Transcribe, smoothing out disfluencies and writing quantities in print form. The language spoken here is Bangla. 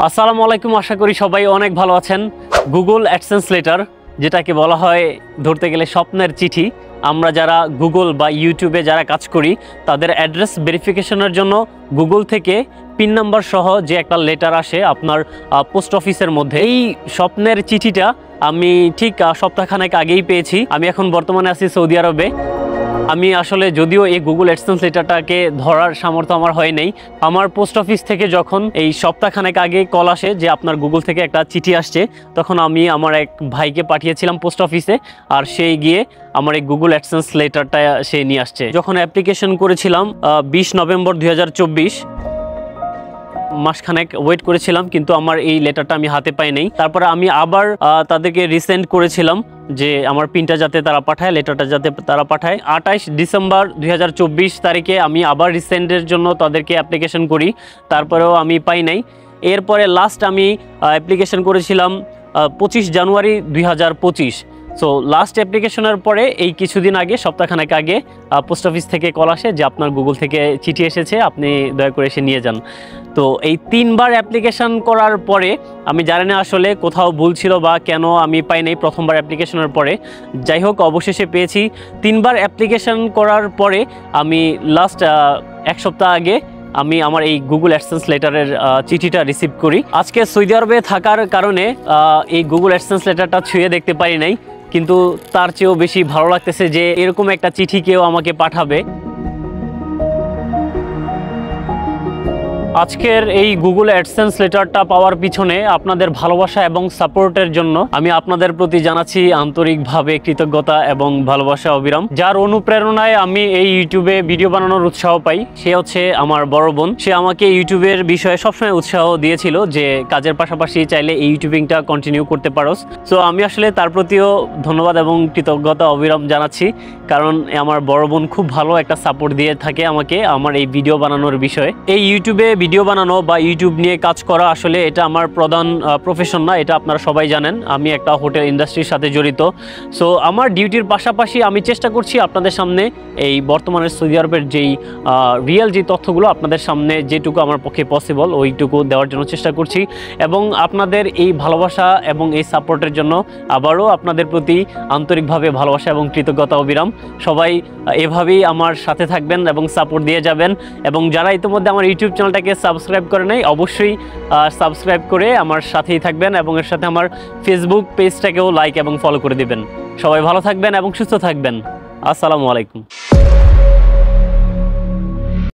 আসসালামু আলাইকুম, আশা করি সবাই অনেক ভালো আছেন। গুগল অ্যাডসেন্স লেটার, যেটাকে বলা হয় ধরতে গেলে স্বপ্নের চিঠি। আমরা যারা গুগল বা ইউটিউবে যারা কাজ করি তাদের অ্যাড্রেস ভেরিফিকেশনের জন্য গুগল থেকে পিন নাম্বার সহ যে একটা লেটার আসে আপনার পোস্ট অফিসের মধ্যে, এই স্বপ্নের চিঠিটা আমি ঠিক সপ্তাহখানেক আগেই পেয়েছি। আমি এখন বর্তমানে আছি সৌদি আরবে। আমি আসলে যদিও এই গুগল অ্যাডসেন্স লেটারটাকে ধরার সামর্থ্য আমার হয় নাই। আমার পোস্ট অফিস থেকে যখন এই সপ্তাহখানেক আগে কল আসে যে আপনার গুগল থেকে একটা চিঠি আসছে, তখন আমি আমার এক ভাইকে পাঠিয়েছিলাম পোস্ট অফিসে, আর সেই গিয়ে আমার এই গুগল অ্যাডসেন্স লেটারটা সে নিয়ে আসছে। যখন অ্যাপ্লিকেশন করেছিলাম 20 নভেম্বর 2024, মাসখানেক ওয়েট করেছিলাম, কিন্তু আমার এই লেটারটা আমি হাতে পাই নাই। তারপরে আমি আবার তাদেরকে রিসেন্ড করেছিলাম যে আমার পিনটা যাতে তারা পাঠায়, লেটারটা যাতে তারা পাঠায়। 28 ডিসেম্বর 2024 তারিখে আমি আবার রিসেন্ডের জন্য তাদেরকে অ্যাপ্লিকেশন করি, তারপরেও আমি পাই নাই। এরপরে লাস্ট আমি অ্যাপ্লিকেশন করেছিলাম 25 জানুয়ারি 2025। সো লাস্ট অ্যাপ্লিকেশনের পরে এই কিছুদিন আগে, সপ্তাহখানেক আগে পোস্ট অফিস থেকে কল আসে যে আপনার গুগল থেকে চিঠি এসেছে, আপনি দয়া করে এসে নিয়ে যান। তো এই 3বার অ্যাপ্লিকেশন করার পরে আমি জানি না আসলে কোথাও ভুল ছিল বা কেন আমি পাই নাই প্রথমবার অ্যাপ্লিকেশনের পরে। যাই হোক, অবশেষে পেয়েছি। 3বার অ্যাপ্লিকেশন করার পরে আমি লাস্ট এক সপ্তাহ আগে আমি আমার এই গুগল অ্যাডসেন্স লেটারের চিঠিটা রিসিভ করি। আজকে সৌদি আরবে থাকার কারণে এই গুগল অ্যাডসেন্স লেটারটা ছুঁয়ে দেখতে পারি নাই, কিন্তু তার চেয়েও বেশি ভালো লাগতেছে যে এরকম একটা চিঠি কেউ আমাকে পাঠাবে। আজকের এই গুগল অ্যাডসেন্স লেটারটা পাওয়ার পিছনে আপনাদের ভালোবাসা এবং সাপোর্টের জন্য আমি আপনাদের প্রতি জানাচ্ছি আন্তরিকভাবে কৃতজ্ঞতা এবং ভালোবাসা অবিরাম। যার অনুপ্রেরণায় আমি এই ইউটিউবে ভিডিও বানানোর উৎসাহ পাই, সে হচ্ছে আমার বড় বোন। সে আমাকে ইউটিউবের বিষয়ে সবসময় উৎসাহ দিয়েছিল যে কাজের পাশাপাশি চাইলে এই ইউটিউবিংটা কন্টিনিউ করতে পারোস। সো আমি আসলে তার প্রতিও ধন্যবাদ এবং কৃতজ্ঞতা অবিরাম জানাচ্ছি, কারণ আমার বড় বোন খুব ভালো একটা সাপোর্ট দিয়ে থাকে আমাকে আমার এই ভিডিও বানানোর বিষয়ে। এই ইউটিউবে ভিডিও বানানো বা ইউটিউব নিয়ে কাজ করা আসলে এটা আমার প্রধান প্রফেশন না, এটা আপনারা সবাই জানেন। আমি একটা হোটেল ইন্ডাস্ট্রির সাথে জড়িত। সো আমার ডিউটির পাশাপাশি আমি চেষ্টা করছি আপনাদের সামনে এই বর্তমানের সৌদি আরবের যেই রিয়েল যে তথ্যগুলো আপনাদের সামনে যেটুকু আমার পক্ষে পসিবল ওইটুকু দেওয়ার জন্য চেষ্টা করছি। এবং আপনাদের এই ভালোবাসা এবং এই সাপোর্টের জন্য আবারও আপনাদের প্রতি আন্তরিকভাবে ভালোবাসা এবং কৃতজ্ঞতা অবিরাম। সবাই এভাবেই আমার সাথে থাকবেন এবং সাপোর্ট দিয়ে যাবেন। এবং যারা ইতিমধ্যে আমার ইউটিউব চ্যানেলটাকে সাবস্ক্রাইব করে নাই, অবশ্যই সাবস্ক্রাইব করে আমার সাথেই থাকবেন এবং এর সাথে আমার ফেসবুক পেজটাকেও লাইক এবং ফলো করে দিবেন। সবাই ভালো থাকবেন এবং সুস্থ থাকবেন। আসসালামু আলাইকুম।